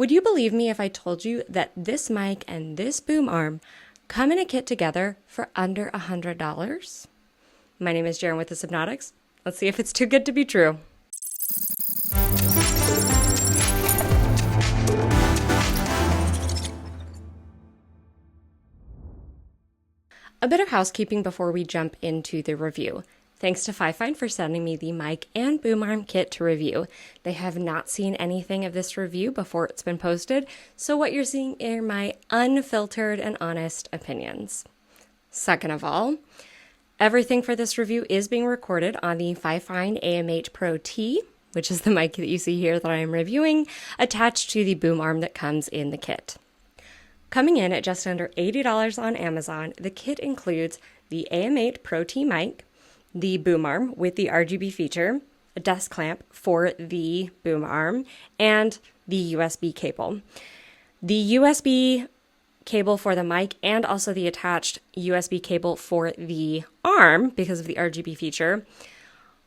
Would you believe me if I told you that this mic and this boom arm come in a kit together for under $100? My name is Jaren with the Sypnotix. Let's see if it's too good to be true. A bit of housekeeping before we jump into the review. Thanks to FIFINE for sending me the mic and boom arm kit to review. They have not seen anything of this review before it's been posted, so what you're seeing are my unfiltered and honest opinions. Second of all, everything for this review is being recorded on the FIFINE AM8ProT, which is the mic that you see here that I am reviewing, attached to the boom arm that comes in the kit. Coming in at just under $80 on Amazon, the kit includes the AM8ProT mic, the boom arm with the RGB feature, a desk clamp for the boom arm, and the USB cable. The USB cable for the mic and also the attached USB cable for the arm, because of the RGB feature,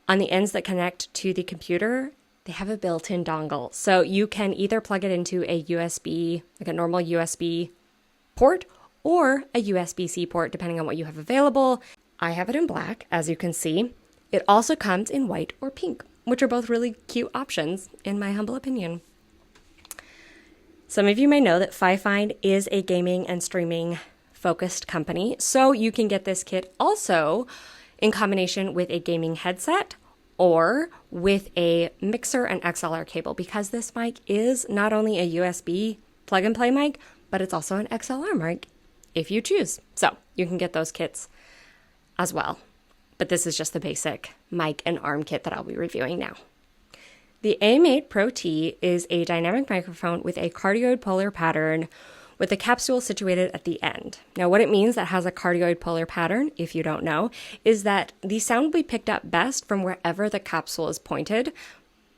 on the ends that connect to the computer, they have a built-in dongle. So you can either plug it into a USB, like a normal USB port, or a USB-C port, depending on what you have available. I have it in black, as you can see. It also comes in white or pink, which are both really cute options, in my humble opinion. Some of you may know that FIFINE is a gaming and streaming focused company, so you can get this kit also in combination with a gaming headset or with a mixer and XLR cable, because this mic is not only a USB plug and play mic, but it's also an XLR mic if you choose. So you can get those kits as well. But this is just the basic mic and arm kit that I'll be reviewing now. The AM8ProT is a dynamic microphone with a cardioid polar pattern with a capsule situated at the end. Now, what it means that has a cardioid polar pattern, if you don't know, is that the sound will be picked up best from wherever the capsule is pointed,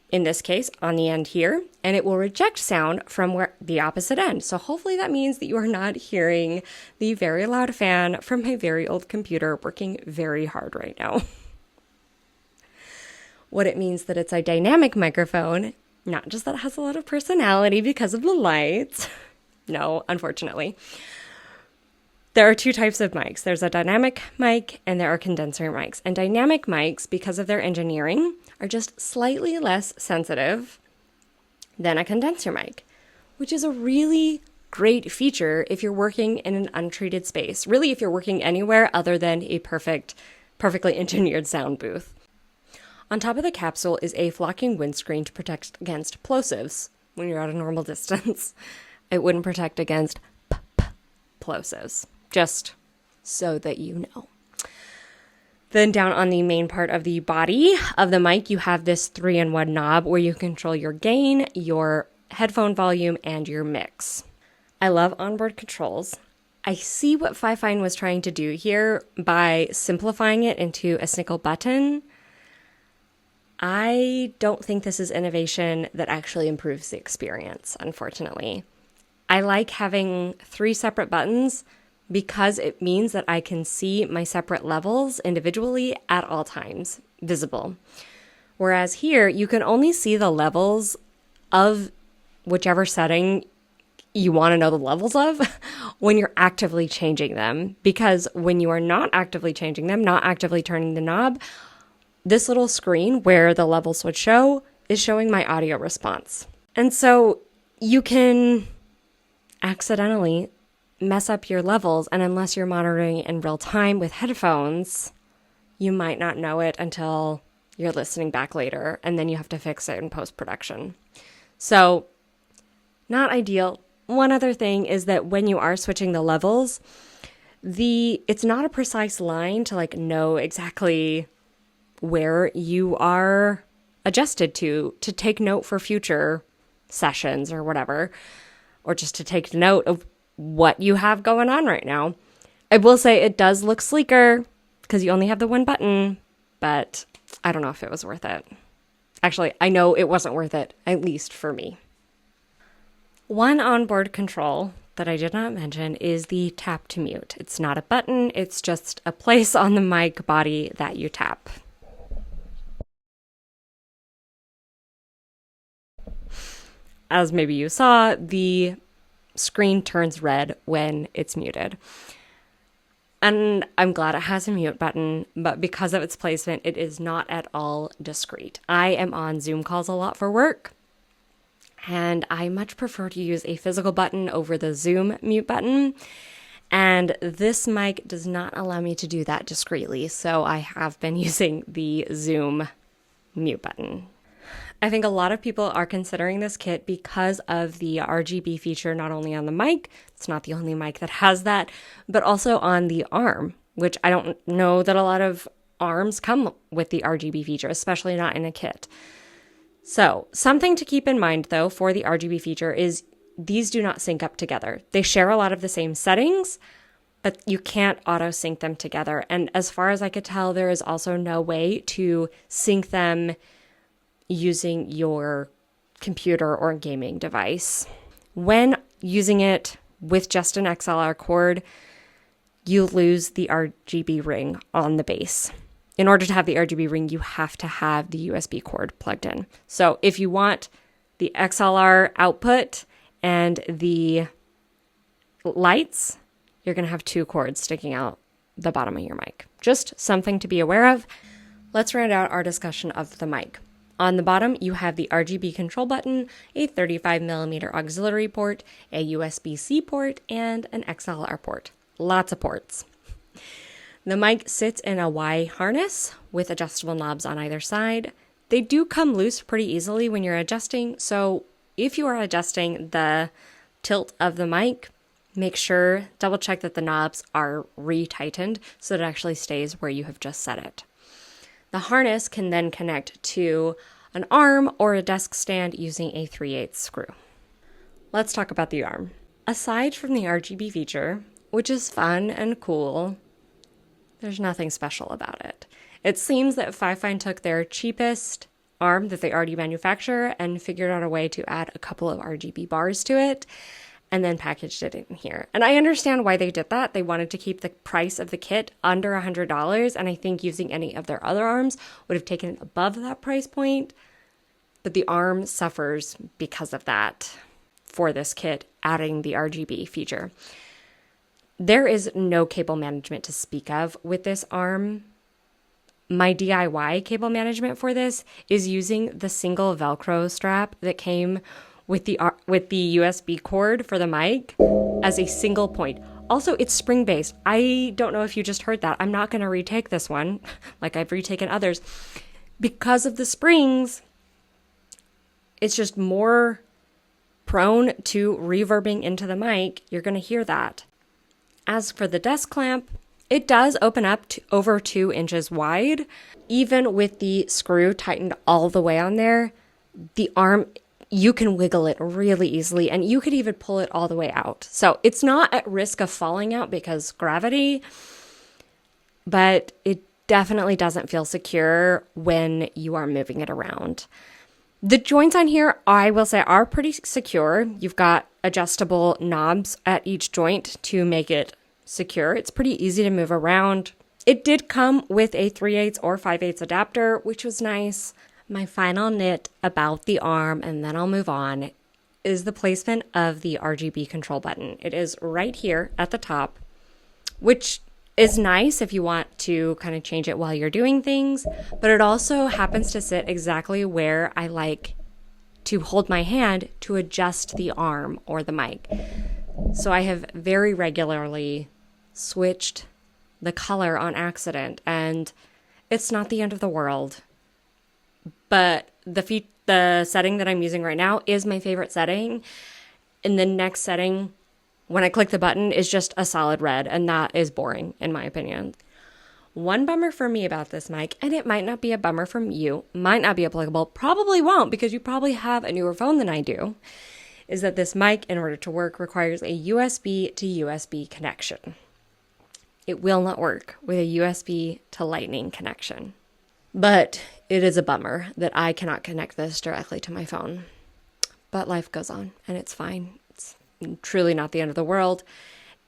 in this case, on the end here, and it will reject sound from where the opposite end. So hopefully that means that you are not hearing the very loud fan from my very old computer working very hard right now. What it means that it's a dynamic microphone, not just that it has a lot of personality because of the lights. No, unfortunately. There are two types of mics. There's a dynamic mic and there are condenser mics. And dynamic mics, because of their engineering, are just slightly less sensitive than a condenser mic, which is a really great feature if you're working in an untreated space. Really, if you're working anywhere other than a perfectly engineered sound booth. On top of the capsule is a flocking windscreen to protect against plosives when you're at a normal distance. It wouldn't protect against plosives, just so that you know. Then down on the main part of the body of the mic, you have this 3-in-1 knob where you control your gain, your headphone volume, and your mix. I love Onboard Controls. I see what FIFINE was trying to do here by simplifying it into a single button. I don't think this is innovation that actually improves the experience, unfortunately. I like having 3 separate buttons because it means that I can see my separate levels individually at all times, visible. Whereas here, you can only see the levels of whichever setting you want to know the levels of when you're actively changing them. Because when you are not actively changing them, not actively turning the knob, this little screen where the levels would show is showing my audio response. And so you can accidentally mess up your levels, and unless you're monitoring in real time with headphones, you might not know it until you're listening back later, and then you have to fix it in post-production. So, not ideal. One other thing is that when you are switching the levels, it's not a precise line to know exactly where you are adjusted to take note for future sessions or whatever, or just to take note of what you have going on right now. I will say it does look sleeker because you only have the one button, but I don't know if it was worth it. Actually, I know it wasn't worth it, at least for me. One onboard control that I did not mention is the tap to mute. It's not a button, it's just a place on the mic body that you tap. as maybe you saw, the screen turns red when it's muted. And I'm glad it has a mute button, but because of its placement, it is not at all discreet. I am on Zoom calls a lot for work, and I much prefer to use a physical button over the Zoom mute button. And this mic does not allow me to do that discreetly, so I have been using the Zoom mute button. I think a lot of people are considering this kit because of the RGB feature, not only on the mic, it's not the only mic that has that, but also on the arm, which I don't know that a lot of arms come with the RGB feature, especially not in a kit. So something to keep in mind though for the RGB feature is these do not sync up together. They share a lot of the same settings, but you can't auto sync them together. And as far as I could tell, there is also no way to sync them using your computer or gaming device. When using it with just an XLR cord, you lose the RGB ring on the base. In order to have the RGB ring, you have to have the USB cord plugged in. So if you want the XLR output and the lights, you're going to have two cords sticking out the bottom of your mic. Just something to be aware of. Let's round out our discussion of the mic. On the bottom, you have the RGB control button, a 35mm auxiliary port, a USB-C port, and an XLR port. Lots of ports. The mic sits in a Y harness with adjustable knobs on either side. They do come loose pretty easily when you're adjusting, so if you are adjusting the tilt of the mic, make sure, double check that the knobs are re-tightened so that it actually stays where you have just set it. The harness can then connect to an arm or a desk stand using a 3/8 screw. Let's talk about the arm. Aside from the RGB feature, which is fun and cool, there's nothing special about it. It seems that FIFINE took their cheapest arm that they already manufacture and figured out a way to add a couple of RGB bars to it and then packaged it in here. And I understand why they did that. They wanted to keep the price of the kit under $100, and I think using any of their other arms would have taken it above that price point. But the arm suffers because of that for this kit, adding the RGB feature. There is no cable management to speak of with this arm. My DIY cable management for this is using the single Velcro strap that came with the USB cord for the mic as a single point. Also, it's spring-based. I don't know if you just heard that. I'm not going to retake this one like I've retaken others. Because of the springs, it's just more prone to reverbing into the mic. You're going to hear that. As for the desk clamp, it does open up to over 2 inches wide. Even with the screw tightened all the way on there, the arm, you can wiggle it really easily, and you could even pull it all the way out. So it's not at risk of falling out because gravity, but it definitely doesn't feel secure when you are moving it around. The joints on here, I will say, are pretty secure. You've got adjustable knobs at each joint to make it secure. It's pretty easy to move around. It did come with a 3/8 or 5/8 adapter, which was nice. My final nit about the arm, and then I'll move on, is the placement of the RGB control button. It is right here at the top, which is nice if you want to kind of change it while you're doing things, but it also happens to sit exactly where I like to hold my hand to adjust the arm or the mic. So I have very regularly switched the color on accident, and it's not the end of the world. But the setting that I'm using right now is my favorite setting. And the next setting, when I click the button, is just a solid red, and that is boring, in my opinion. One bummer for me about this mic, and it might not be a bummer from you, might not be applicable, probably won't because you probably have a newer phone than I do, is that this mic, in order to work, requires a USB to USB connection. It will not work with a USB to Lightning connection. But it is a bummer that I cannot connect this directly to my phone. But life goes on, and it's fine. It's truly not the end of the world.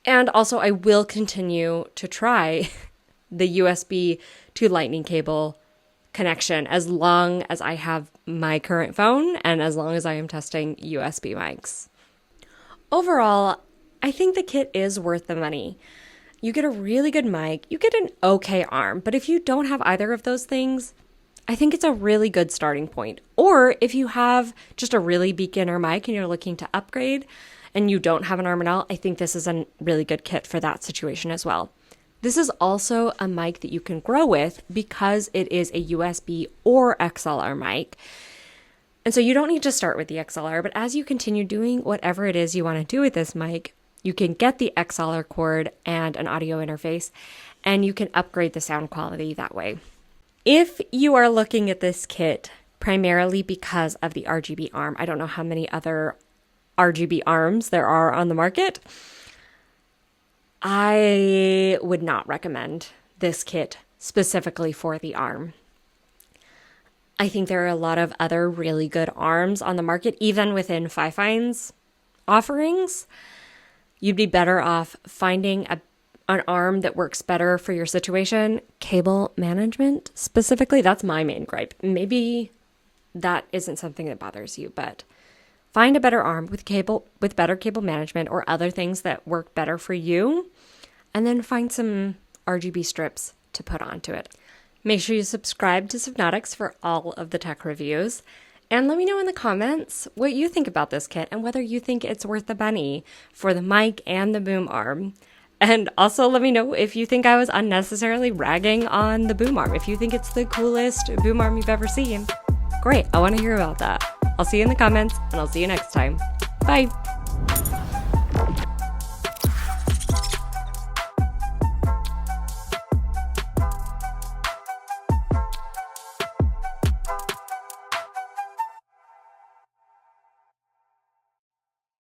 And also, I will continue to try the USB to Lightning cable connection as long as I have my current phone and as long as I am testing USB mics. Overall, I think the kit is worth the money. You get a really good mic, you get an okay arm, but if you don't have either of those things, I think it's a really good starting point. Or if you have just a really beginner mic and you're looking to upgrade and you don't have an arm at all, I think this is a really good kit for that situation as well. This is also a mic that you can grow with because it is a USB or XLR mic. And so you don't need to start with the XLR, but as you continue doing whatever it is you want to do with this mic, you can get the XLR cord and an audio interface, and you can upgrade the sound quality that way. If you are looking at this kit primarily because of the RGB arm, I don't know how many other RGB arms there are on the market, I would not recommend this kit specifically for the arm. I think there are a lot of other really good arms on the market, even within FIFINE's offerings. You'd be better off finding an arm that works better for your situation. Cable management specifically, that's my main gripe. Maybe that isn't something that bothers you, but find a better arm with better cable management or other things that work better for you, and then find some RGB strips to put onto it. Make sure you subscribe to Sypnotix for all of the tech reviews. And let me know in the comments what you think about this kit and whether you think it's worth the money for the mic and the boom arm. And also let me know if you think I was unnecessarily ragging on the boom arm. If you think it's the coolest boom arm you've ever seen, great. I want to hear about that. I'll see you in the comments and I'll see you next time. Bye.